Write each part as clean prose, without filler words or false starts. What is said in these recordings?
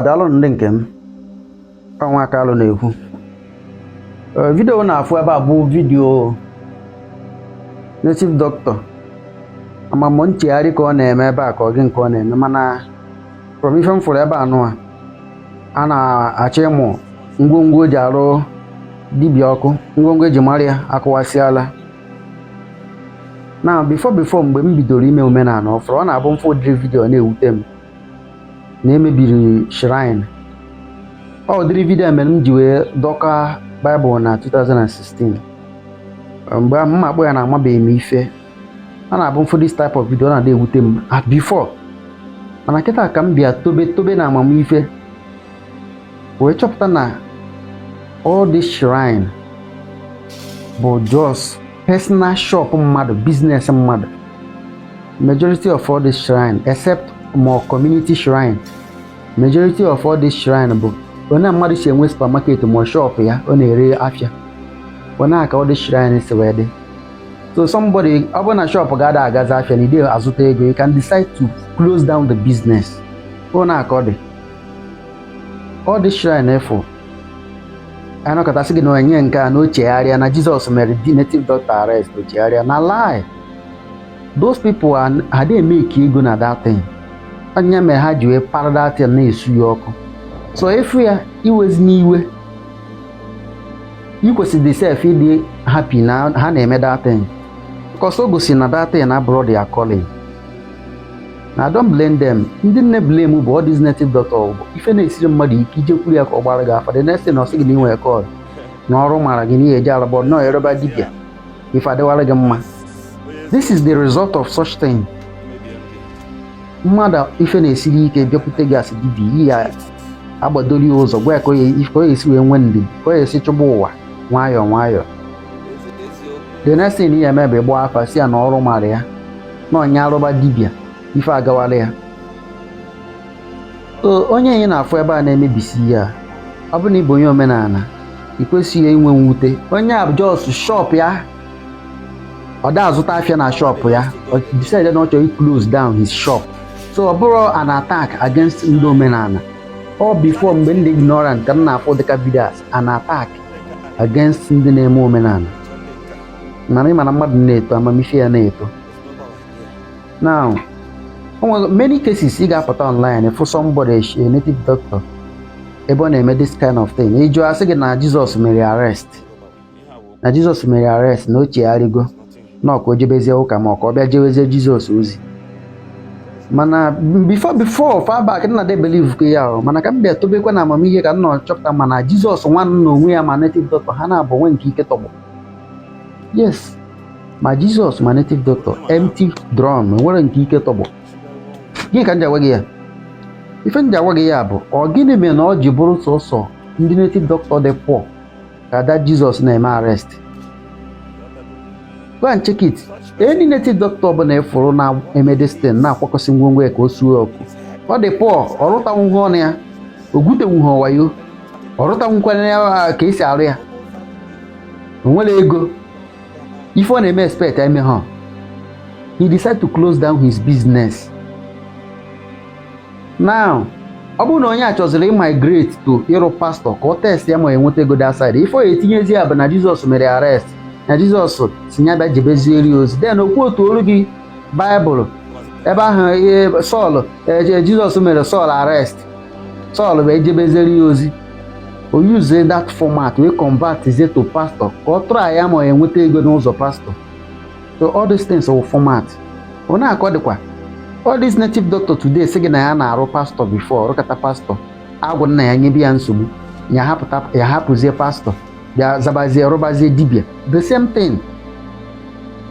daalụ ndị nke m ọnwa akalụ na-ekwu vidio na-afụ ebe a bụ vidio native doctor amamụ nchegharị ka ọ na-eme ebe a ka ọ gị nke ọ na-eme mana from ife m fụrụ ebe anụ a na-achọ ịmụ ngwongwo eji arụ dibịa ọkụ, ngwongwo eji mara ya akụwasịala na before mgbe m bidoro ime omenala ọfụrụ ọ na-abụ mfụ ụdịrị vidio na-ewute m na emebiri shrine. Ọ dịrị vidio mere m ji wee dọka Bible na 2016 mgbe m akpọ ya na amabeghị m ife. A na-abụ mfụ this type of video na-adị ewute m at before, mana kịta ka m bịa tobe na amamife wee chọpụta na all this shrine bụ just personal shop mmadụ, business mmadụ. Majority of all this shrine except more community shrine, majority of all this shrine bụ onye mmadụ si enwe supermarket ma shop ya ọ na-ere afịa, onye aka all this shrine si wee dị. So somebody ọ bụ na shop ga-ada agazi afịa na ide azụta ego, you can decide to close down the business. Onye aka ọ dị all this shrine efo anọkọtasị gị na onye nke a na ochegharịa na Jizọs mere native doctor arrest ochegharịa na lie. Those people are they make ego na that thing. Anya mere ha ji wee para that thing na-esu ya ọkụ. So efu ya iwezi n'iwe, you kwesịrị self ịdị happy na ha na-eme that thing because o gosi na that thing abroad their calling. Na I don't blame them. Ndị nne blame bụ all these native doctor bụ ife na-esiri mmadụ ike ijekwuru ya ka ọ gbara gị afa. The next thing ọ sị gị na inwe call na ọrụ mara gị n'ihe eji alabọ nọọ ereba dibịa ife adịwara gị mma. This is the result of such thing. Mmadụ ife na-esiri ike bịakwute gị asị dibịa iyi ya agbadoli ụzọ gwa ya ka ọ esi wee nwee ndị ka ọ esi chụgba ụwa nwayọọ nwayọọ. The next thing ya eme bụ ịgba afa si ya na ọrụ mara ya na onye arụba dibịa ife agawala ya. Onye anyị na-afụ ebe a na-emebisi ya, ọ bụ na ịbụ onye omenala ị kwesịghị inwe mwute. Onye a just shop ya, ọ da azụta afịa na shop ya, ọ decide na ọ chọrọ close down his shop. So ọ bụrụ an attack against ndị omenala. Ọ before mgbe ndị ignorant ka m na-afụ dịka videos an attack against ndị na-eme omenala. Mana ịmana mmadụ na-eto amamife ya na-eto. Now many cases ị ga-apụta online for somebody a native doctor ebe ọ na-eme this kind of thing. Ịjụ asị gị na Jizọs mere arrest, na Jizọs mere arrest na o chegharịgo na ọka o jebezie ụka ma ọka ọ bịa jewezie Jizọs ozi. Mana before far back na de believe ka ya, mana ka m bịa tobekwa na amamihe ka m nọ chọpụta mana Jizọs nwanne na onwe ya ma native doctor ha na-abụ nwe nke ike tọgbọ. Yes, ma Jizọs ma native doctor empty drum nwere nke ike tọgbọ. Gị ka m ji agwa gị ya, ife m ji agwa gị ya bụ ọ gịnị mere na ọ ji bụrụ sọsọ ndị native doctor dị poor ka ada Jizọs na-eme arrest? Go and check it. Any native doctor bụ na-efuru na-eme destin na-akwakọsị ngwongwo ya ka o suo ọkụ. Ọ dị poor, ọ rụtanwu ọnụ ya, o gutenwu ha wayo, ọ rụtanwukwana ya ka esi arụ ya, o nwere ego, ife ọ na-eme expect eme ha. He decided to close down his business. Now, ọ bụrụ na onye a chọziri imigrate to ịrụ pastor ka ọ test ya ma enweta ego that side, ife ọ etinyezi ya bụ na Jizọs mere arrest, na Jizọs si ya bịa jebezieri ozi. Then okwu otu olu gị Bible ebe ahụ Sọl Jizọs mere Sọl arrest, Sọl bụ ejebezieri ozi. O use that format we convert is to pastor ka ọ try ya ma enweta ego n'ụzọ pastor. So all these things are format. Ọ na-akọ dịkwa all these native doctor today sị gị na ya na-arụ pastor before rụkata pastor agwụ nna ya nyebe ya nsogbu ya hapụzie pastor bịa zabazie rụbazie dibịa. The same thing,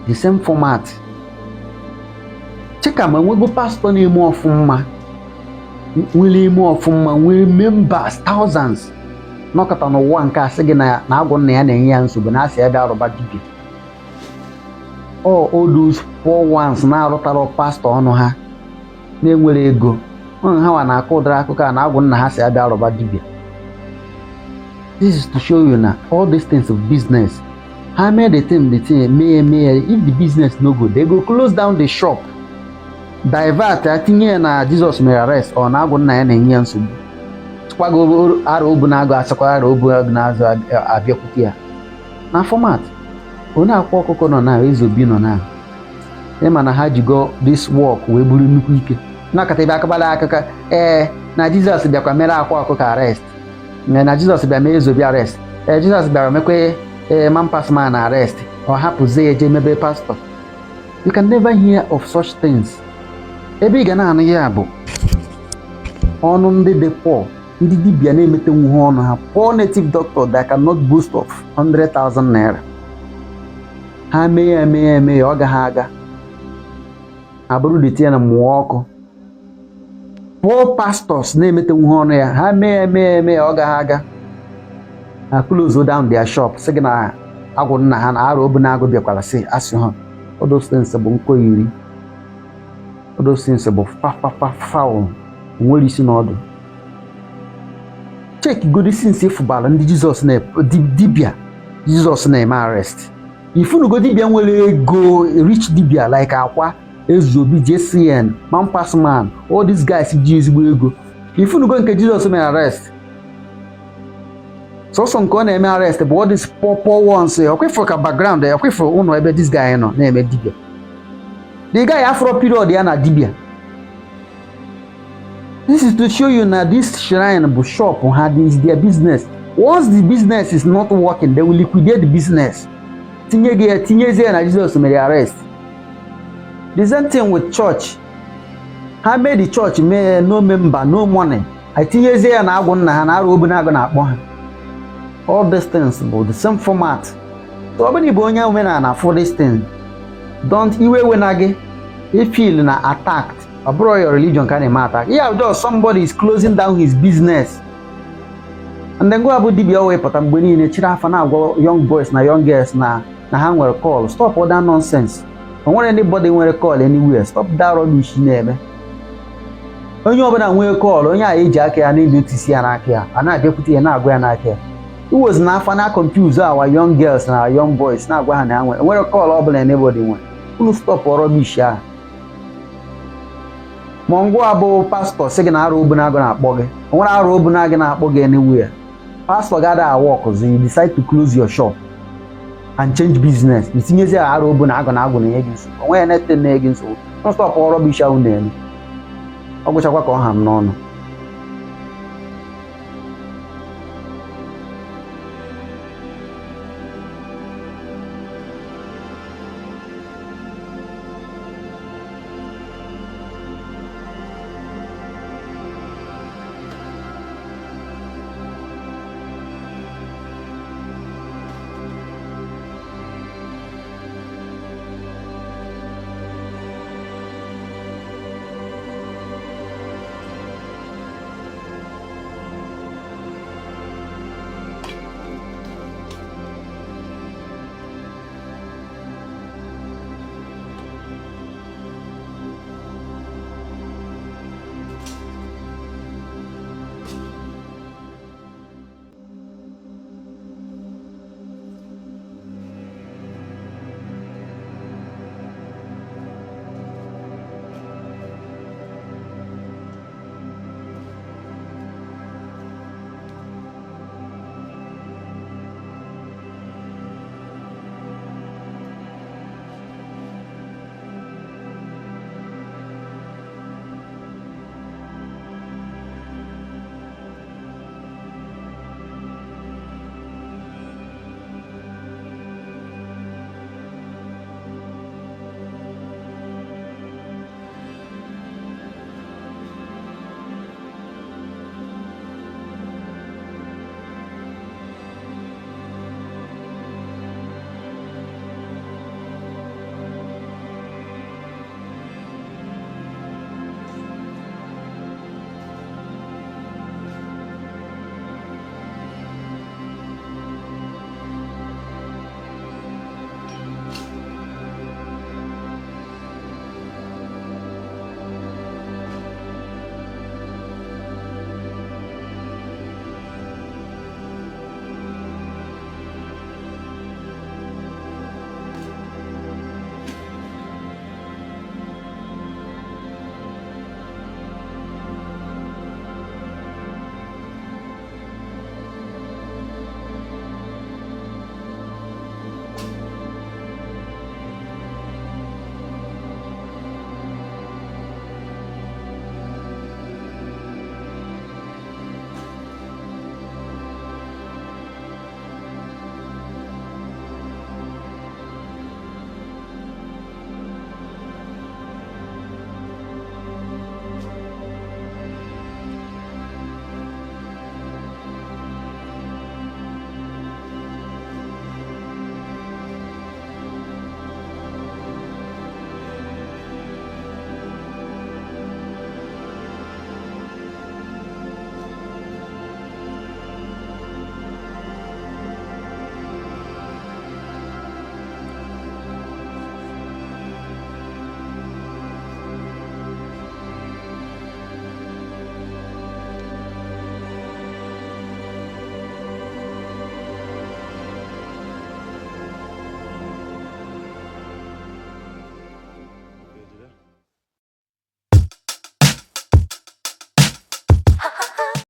the same format. Chika ma nwego pastor na-eme ọfụma, nwere eme ọfụma, nwere members thousands nọkọta n'ụwa nke asị gị na agwụ nna ya na-enye ya nsogbu na asị ya bịa rụba dibịa. All those poor ones na-arụtara pastor ọnụ ha na-enwere ego ha nwa na-akọ ụdịrị akụkọ a na agwụ nna ha si abịa rụba dibịa. This is to show you na all these things of business ha mee the thing mee if the business no good they go close down the shop, divert atinye na Jizọs mere arrest ọ na agwụ nna ya na-enye ya nsogbu. asịkwa gị aro obu na-agụ asịkwa aro obu na-azụ abịakwute ya na format onye akwa ọkụkọ nọ na ezobi nọ na ịma na ha jigo this work wee buru nnukwu ike nakọta ebe akabala akụkọ na Jizọs bịakwa mere akwa ọkụkọ arrest na Jizọs bịa mee ezobi arrest Jizọs bịara mekwe mampasman arrest ọ hapụzie ya eje mebe pastọ. You can never hear of such things. Ebe ị ga na-anụ ya bụ ọnụ ndị dị poor, ndị dibịa na-emetenwu ha ọnụ ha, poor native doctor that cannot boast of 100,000 naira. Ha mee ya ọ gaghị aga abụrụ dịtị ya na mmụọ ọkụ. Poor pastors na-emetenwu ha ọnụ ya, ha mee ya ọ gaghị aga. Ha close down their shop sị gị na agwụ nna ha na aro obu na-agụ bịakwara sị asị ha odosense bụ nkoyiri, odosense bụ foul nwere isi n'ọdụ. Check godi since ifụbara ndị Jizọs na dibịa Jizọs na-eme arrest. Ifunugo dibịa nwere ego, rich dibịa like Akwa, Ezobi, JCN, Mampasman, all these guys ji ezigbo ego. Ifunugo nke Jizọs mere arrest. Sọsọ nke ọ na-eme arrest bụ all these poor ones. Ọkwefọ ka background ọkwefọ ụnọ ebe this guy nọ na-eme dibịa. The guy afro period ya na dibịa. This is to show you na this shrine bụ shop ha, this is their business. Once the business is not working, they will liquidate the business. Tinyezie na Jesus mere arrest. The same thing with church. Ha made the church mee no member, no money. Tinyezie ya na agwụ nna ha na aro obu na-agụ na-akpọ ha. All these things bụ the same format. So ọ bụrụ bụ onye omenala for this thing, don't iwe na gị feel na attacked. Ọ bụrụ your religion ka na-eme attack. Yeah, just somebody is closing down his business. And then go abụ dibịa wepụta mgbe niile chiri afa na-agwa young boys na young girls na ha nwere call. Stop all that nonsense. O nwere anybody nwere call anywhere. Stop that rubbish na-eme. Onye ọbụla nwere call, onye a eji aka ya na-ebi otisi ya n'aka ya, a na-abịakwute ya na-agwa ya n'aka ya. It was na afa na confuse our young girls na our young boys na-agwa ha na ha nwere call ọbụla anybody nwere. Unu stop rubbish ahụ. Ma ngwa bụ pastọ sị gị na aro obu na-agụ na-akpọ gị, o nwere aro obu na-agụ na-akpọ gị anywhere. Pastor gather work, so you decide to close your shop and change business. You tinye aro obu na-agụ na-agụ na-enye gị nsogbu. O nweghị anything na-enye gị nsogbu. Don't stop rubbish ahụ na-eme. Ọ gwụchakwa ka ọ ha m n'ọnụ.